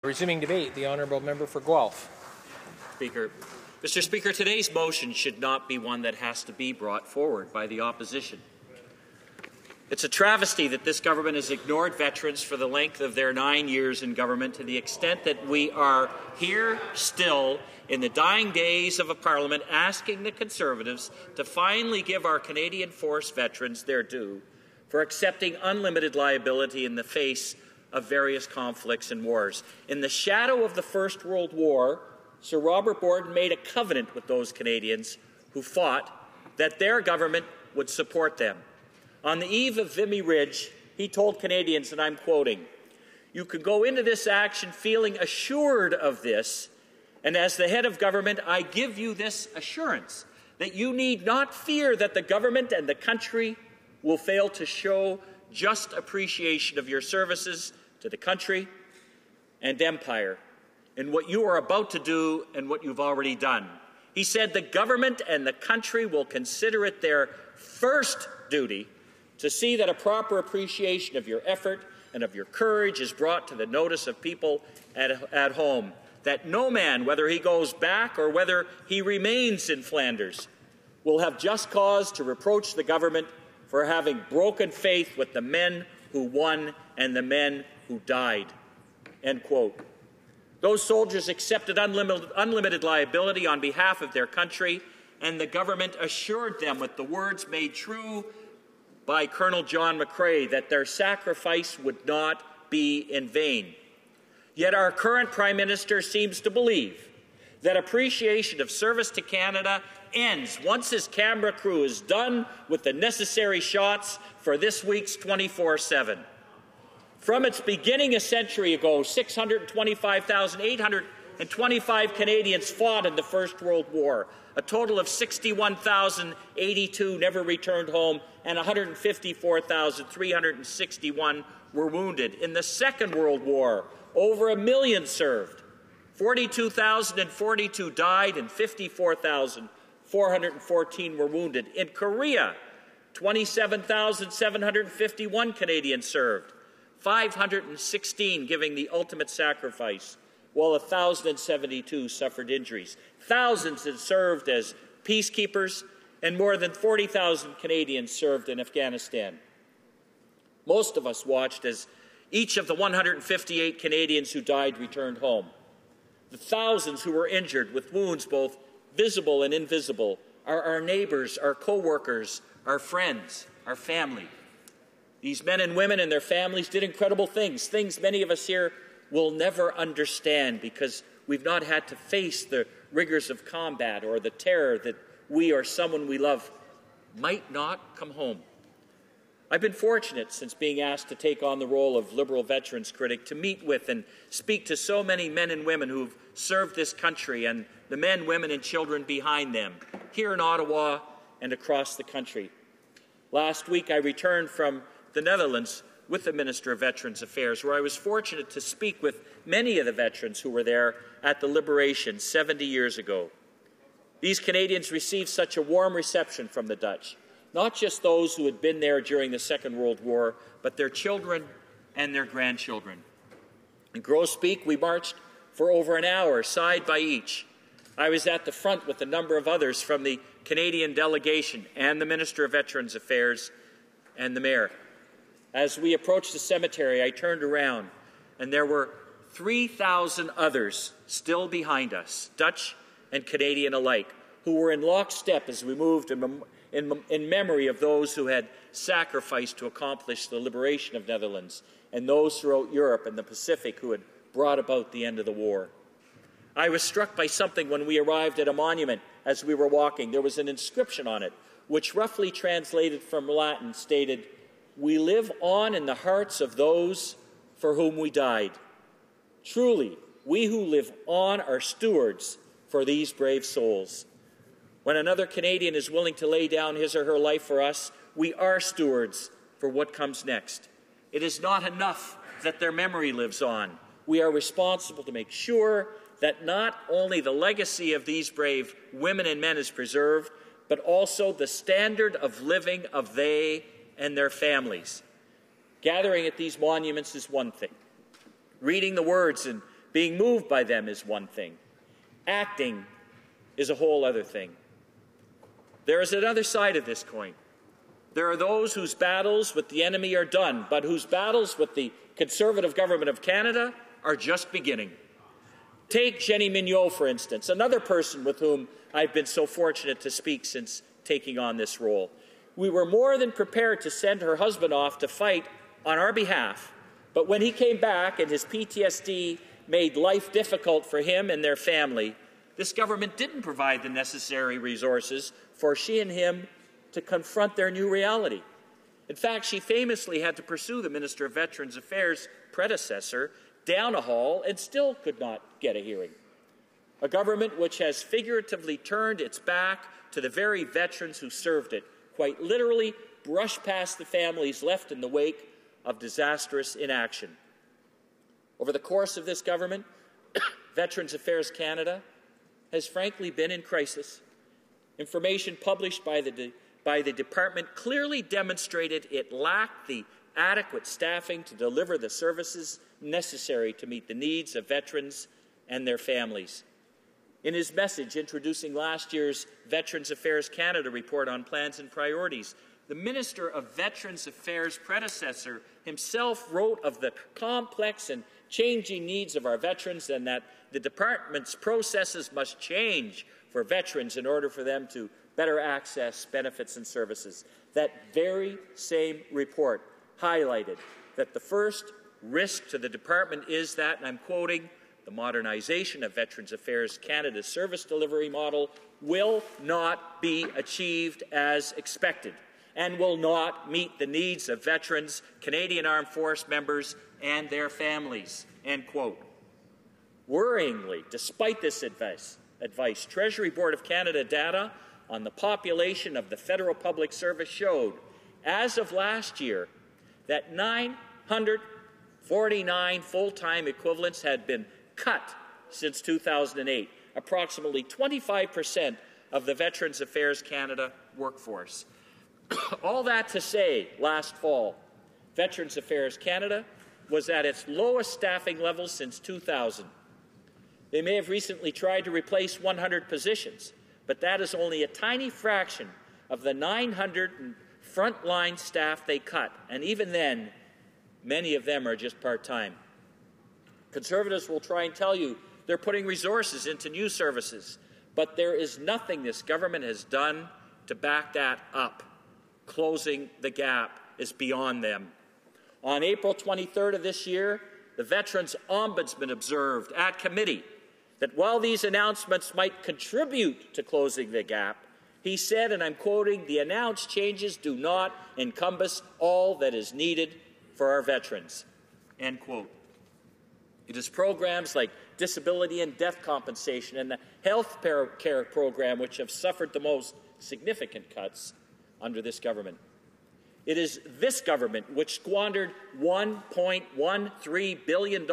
Resuming debate, the honourable member for Guelph. Mr. Speaker, today's motion should not be one that has to be brought forward by the opposition. It's a travesty that this government has ignored veterans for the length of their 9 years in government, to the extent that we are here still in the dying days of a parliament asking the Conservatives to finally give our Canadian Force veterans their due for accepting unlimited liability in the face of various conflicts and wars. In the shadow of the First World War, Sir Robert Borden made a covenant with those Canadians who fought that their government would support them. On the eve of Vimy Ridge, he told Canadians, and I'm quoting, "You can go into this action feeling assured of this, and as the head of government, I give you this assurance that you need not fear that the government and the country will fail to show just appreciation of your services to the country and empire in what you are about to do and what you've already done." He said the government and the country will consider it their first duty to see that a proper appreciation of your effort and of your courage is brought to the notice of people at home, that no man, whether he goes back or whether he remains in Flanders, will have just cause to reproach the government for having broken faith with the men who won and the men who died. End quote. Those soldiers accepted unlimited liability on behalf of their country, and the government assured them with the words made true by Colonel John McCrae that their sacrifice would not be in vain. Yet our current Prime Minister seems to believe that appreciation of service to Canada ends once his camera crew is done with the necessary shots for this week's 24/7. From its beginning a century ago, 625,825 Canadians fought in the First World War. A total of 61,082 never returned home, and 154,361 were wounded. In the Second World War, over 1 million served. 42,042 died, and 54,414 were wounded. In Korea, 27,751 Canadians served, 516 giving the ultimate sacrifice, while 1,072 suffered injuries. Thousands had served as peacekeepers, and more than 40,000 Canadians served in Afghanistan. Most of us watched as each of the 158 Canadians who died returned home. The thousands who were injured with wounds both visible and invisible are our neighbours, our co-workers, our friends, our family. These men and women and their families did incredible things, things many of us here will never understand because we've not had to face the rigors of combat or the terror that we or someone we love might not come home. I've been fortunate, since being asked to take on the role of Liberal veterans critic, to meet with and speak to so many men and women who've served this country and the men, women, and children behind them, here in Ottawa and across the country. Last week, I returned from the Netherlands with the Minister of Veterans Affairs, where I was fortunate to speak with many of the veterans who were there at the Liberation 70 years ago. These Canadians received such a warm reception from the Dutch, not just those who had been there during the Second World War, but their children and their grandchildren. In Groesbeek, we marched for over an hour, side by each. I was at the front with a number of others from the Canadian delegation and the Minister of Veterans Affairs and the Mayor. As we approached the cemetery, I turned around, and there were 3,000 others still behind us, Dutch and Canadian alike, who were in lockstep as we moved in memory of those who had sacrificed to accomplish the liberation of Netherlands, and those throughout Europe and the Pacific who had brought about the end of the war. I was struck by something when we arrived at a monument as we were walking. There was an inscription on it, which roughly translated from Latin stated, "We live on in the hearts of those for whom we died." Truly, we who live on are stewards for these brave souls. When another Canadian is willing to lay down his or her life for us, we are stewards for what comes next. It is not enough that their memory lives on. We are responsible to make sure that not only the legacy of these brave women and men is preserved, but also the standard of living of they and their families. Gathering at these monuments is one thing. Reading the words and Being moved by them is one thing. Acting is a whole other thing. There is another side of this coin. There are those whose battles with the enemy are done, but whose battles with the Conservative Government of Canada are just beginning. Take Jenny Mignot, for instance, another person with whom I've been so fortunate to speak since taking on this role. We were more than prepared to send her husband off to fight on our behalf, but when he came back and his PTSD made life difficult for him and their family, this government didn't provide the necessary resources for she and him to confront their new reality. In fact, she famously had to pursue the Minister of Veterans Affairs' predecessor down a hall and still could not get a hearing. A government which has figuratively turned its back to the very veterans who served it, quite literally brushed past the families left in the wake of disastrous inaction. Over the course of this government, Veterans Affairs Canada has frankly been in crisis. Information published by the department clearly demonstrated it lacked the adequate staffing to deliver the services necessary to meet the needs of veterans and their families. In his message introducing last year's Veterans Affairs Canada report on plans and priorities, the Minister of Veterans Affairs' predecessor himself wrote of the complex and changing needs of our veterans and that the department's processes must change for veterans in order for them to better access benefits and services. That very same report highlighted that the first risk to the department is that, and I'm quoting, the modernization of Veterans Affairs Canada's service delivery model will not be achieved as expected and will not meet the needs of veterans, Canadian Armed Force members, and their families, end quote. Worryingly, despite this advice, Treasury Board of Canada data on the population of the Federal Public Service showed, as of last year, that 949 full-time equivalents had been cut since 2008, approximately 25% of the Veterans Affairs Canada workforce. All that to say, last fall, Veterans Affairs Canada was at its lowest staffing level since 2000. They may have recently tried to replace 100 positions, but that is only a tiny fraction of the 900 frontline staff they cut, and even then, many of them are just part-time. Conservatives will try and tell you they're putting resources into new services, but there is nothing this government has done to back that up. Closing the gap is beyond them. On April 23rd of this year, the Veterans Ombudsman observed at committee that while these announcements might contribute to closing the gap, he said, and I'm quoting, "The announced changes do not encompass all that is needed for our veterans," end quote. It is programs like disability and death compensation and the health care program which have suffered the most significant cuts under this government. It is this government which squandered $1.13 billion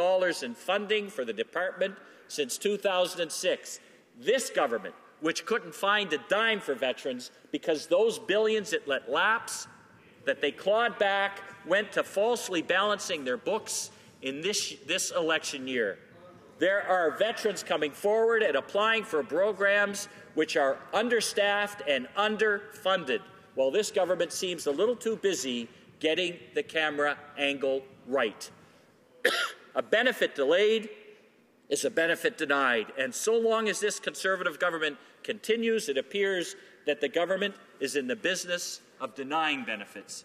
in funding for the department since 2006. This government which couldn't find a dime for veterans because those billions it let lapse, that they clawed back, went to falsely balancing their books in this election year. There are veterans coming forward and applying for programs which are understaffed and underfunded, while this government seems a little too busy getting the camera angle right. A benefit delayed is a benefit denied, and so long as this Conservative government continues, it appears that the government is in the business of denying benefits.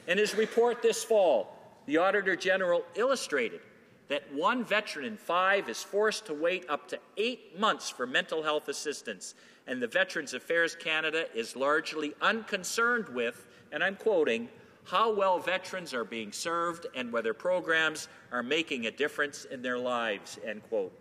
In his report this fall, the Auditor General illustrated that one veteran in 5 is forced to wait up to 8 months for mental health assistance, and the Veterans Affairs Canada is largely unconcerned with, and I'm quoting, how well veterans are being served and whether programs are making a difference in their lives, end quote.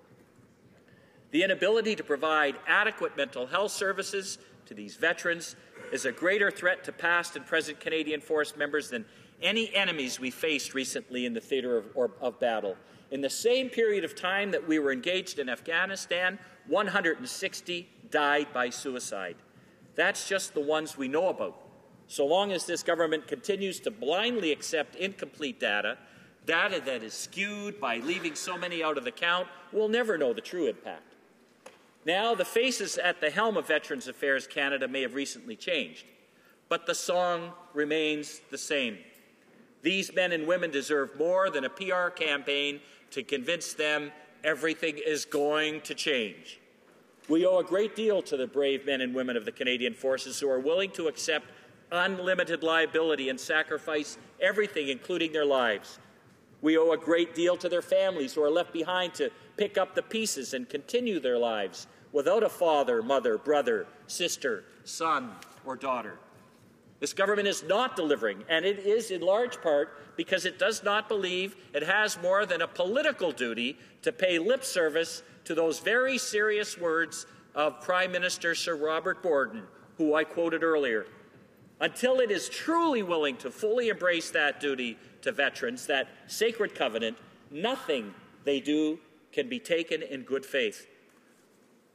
The inability to provide adequate mental health services to these veterans is a greater threat to past and present Canadian Force members than any enemies we faced recently in the theatre of battle. In the same period of time that we were engaged in Afghanistan, 160 died by suicide. That's just the ones we know about. So long as this government continues to blindly accept incomplete data, Data that is skewed by leaving so many out of the count will never know the true impact. Now, the faces at the helm of Veterans Affairs Canada may have recently changed, but the song remains the same. These men and women deserve more than a PR campaign to convince them everything is going to change. We owe a great deal to the brave men and women of the Canadian Forces who are willing to accept unlimited liability and sacrifice everything, including their lives. We owe a great deal to their families who are left behind to pick up the pieces and continue their lives without a father, mother, brother, sister, son, or daughter. This government is not delivering, and it is in large part because it does not believe it has more than a political duty to pay lip service to those very serious words of Prime Minister Sir Robert Borden, who I quoted earlier. Until it is truly willing to fully embrace that duty to veterans, that sacred covenant, nothing they do can be taken in good faith.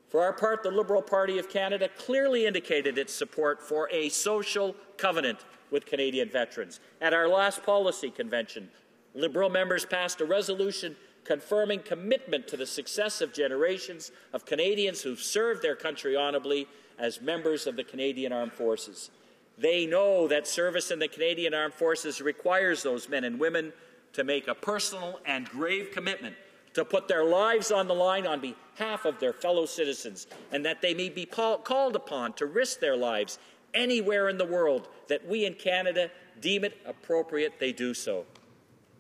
For our part, the Liberal Party of Canada clearly indicated its support for a social covenant with Canadian veterans. At our last policy convention, Liberal members passed a resolution confirming commitment to the success of generations of Canadians who've served their country honorably as members of the Canadian Armed Forces. They know that service in the Canadian Armed Forces requires those men and women to make a personal and grave commitment to put their lives on the line on behalf of their fellow citizens, and that they may be called upon to risk their lives anywhere in the world that we in Canada deem it appropriate they do so.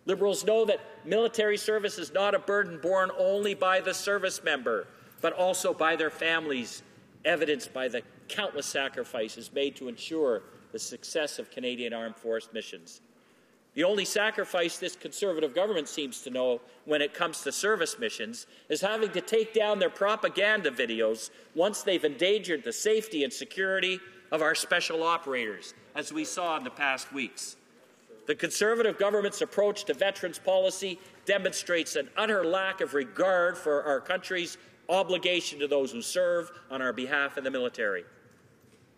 Liberals know that military service is not a burden borne only by the service member, but also by their families, evidenced by the countless sacrifices made to ensure the success of Canadian Armed Force missions. The only sacrifice this Conservative government seems to know when it comes to service missions is having to take down their propaganda videos once they've endangered the safety and security of our special operators, as we saw in the past weeks. The Conservative government's approach to veterans policy demonstrates an utter lack of regard for our country's obligation to those who serve on our behalf in the military.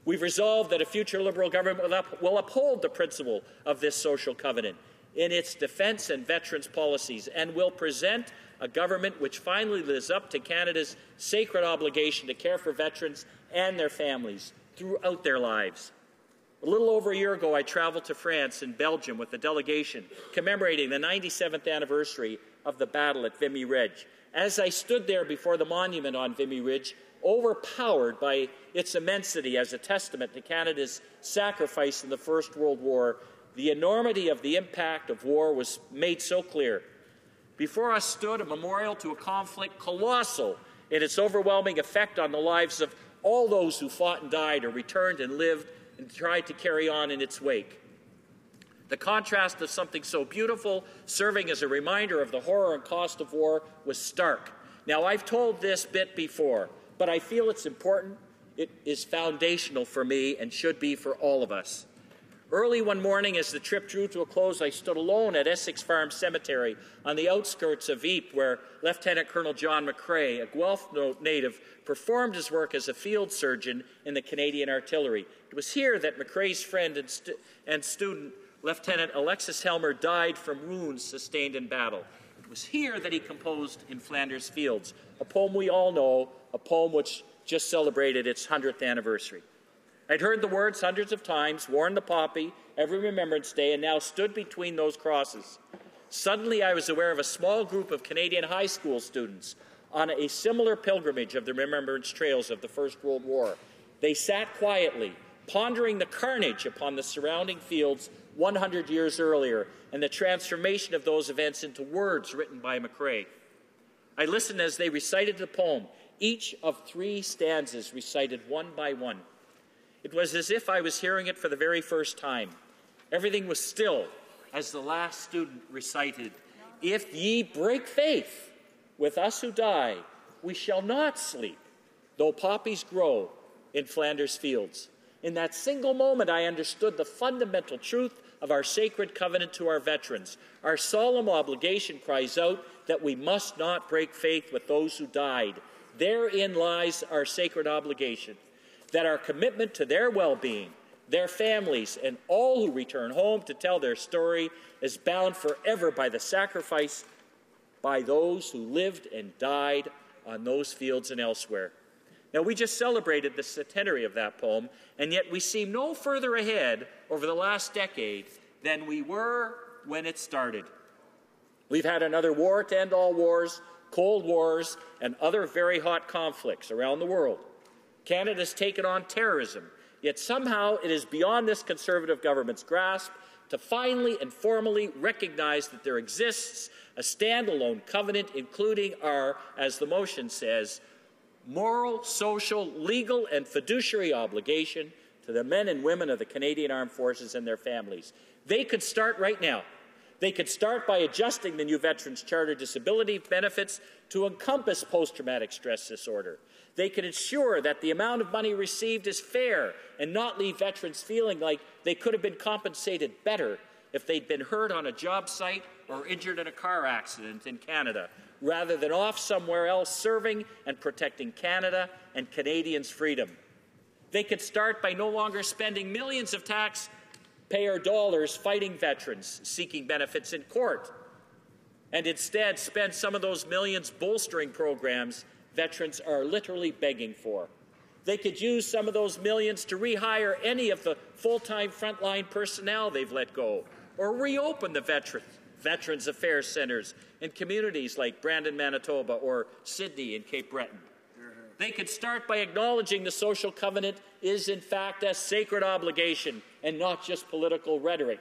We've resolved that a future Liberal government will uphold the principle of this social covenant in its defence and veterans policies, and will present a government which finally lives up to Canada's sacred obligation to care for veterans and their families throughout their lives. A little over a year ago, I travelled to France and Belgium with a delegation commemorating the 97th anniversary of the battle at Vimy Ridge. As I stood there before the monument on Vimy Ridge, overpowered by its immensity as a testament to Canada's sacrifice in the First World War, the enormity of the impact of war was made so clear. Before us stood a memorial to a conflict colossal in its overwhelming effect on the lives of all those who fought and died or returned and lived and tried to carry on in its wake. The contrast of something so beautiful serving as a reminder of the horror and cost of war was stark. Now, I've told this bit before, but I feel it's important. It is foundational for me and should be for all of us. Early one morning, as the trip drew to a close, I stood alone at Essex Farm Cemetery on the outskirts of Ypres, where Lieutenant Colonel John McCrae, a Guelph native, performed his work as a field surgeon in the Canadian Artillery. It was here that McCrae's friend and student, Lieutenant Alexis Helmer, died from wounds sustained in battle. It was here that he composed In Flanders Fields, a poem we all know, a poem which just celebrated its 100th anniversary. I'd heard the words hundreds of times, worn the poppy every Remembrance Day, and now stood between those crosses. Suddenly, I was aware of a small group of Canadian high school students on a similar pilgrimage of the remembrance trails of the First World War. They sat quietly, pondering the carnage upon the surrounding fields 100 years earlier and the transformation of those events into words written by McCrae. I listened as they recited the poem, each of 3 stanzas recited one by one. It was as if I was hearing it for the very first time. Everything was still as the last student recited, "If ye break faith with us who die, we shall not sleep, though poppies grow in Flanders fields." In that single moment, I understood the fundamental truth of our sacred covenant to our veterans. Our solemn obligation cries out that we must not break faith with those who died. Therein lies our sacred obligation, that our commitment to their well-being, their families, and all who return home to tell their story is bound forever by the sacrifice by those who lived and died on those fields and elsewhere. Now, we just celebrated the centenary of that poem, and yet we seem no further ahead over the last decade than we were when it started. We've had another war to end all wars, Cold Wars, and other very hot conflicts around the world. Canada's taken on terrorism, yet somehow it is beyond this Conservative government's grasp to finally and formally recognize that there exists a standalone covenant, including our, as the motion says, moral, social, legal, and fiduciary obligation to the men and women of the Canadian Armed Forces and their families. They could start right now. They could start by adjusting the new Veterans Charter disability benefits to encompass post-traumatic stress disorder. They could ensure that the amount of money received is fair and not leave veterans feeling like they could have been compensated better if they'd been hurt on a job site or injured in a car accident in Canada, rather than off somewhere else serving and protecting Canada and Canadians' freedom. They could start by no longer spending millions of taxpayer dollars fighting veterans seeking benefits in court, and instead spend some of those millions bolstering programs veterans are literally begging for. They could use some of those millions to rehire any of the full-time frontline personnel they've let go, or reopen the Veterans Affairs Centres in communities like Brandon, Manitoba, or Sydney and Cape Breton. They could start by acknowledging the social covenant is, in fact, a sacred obligation and not just political rhetoric.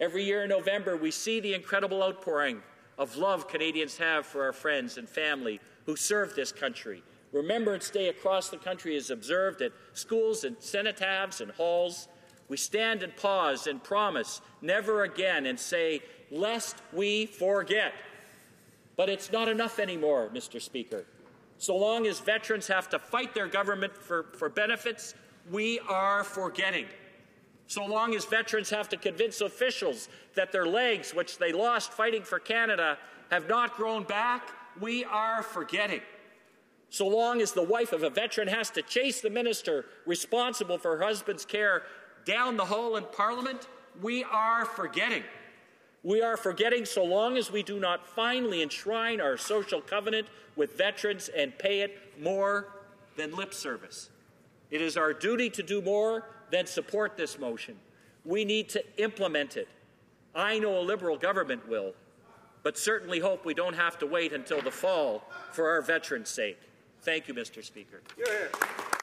Every year in November, we see the incredible outpouring of love Canadians have for our friends and family who serve this country. Remembrance Day across the country is observed at schools and cenotaphs and halls. We stand and pause and promise never again and say, lest we forget. But it's not enough anymore, Mr. Speaker. So long as veterans have to fight their government for benefits, we are forgetting. So long as veterans have to convince officials that their legs, which they lost fighting for Canada, have not grown back, we are forgetting. So long as the wife of a veteran has to chase the minister responsible for her husband's care down the hall in Parliament, we are forgetting. We are forgetting so long as we do not finally enshrine our social covenant with veterans and pay it more than lip service. It is our duty to do more than support this motion. We need to implement it. I know a Liberal government will, but certainly hope we don't have to wait until the fall for our veterans' sake. Thank you, Mr. Speaker. Yeah.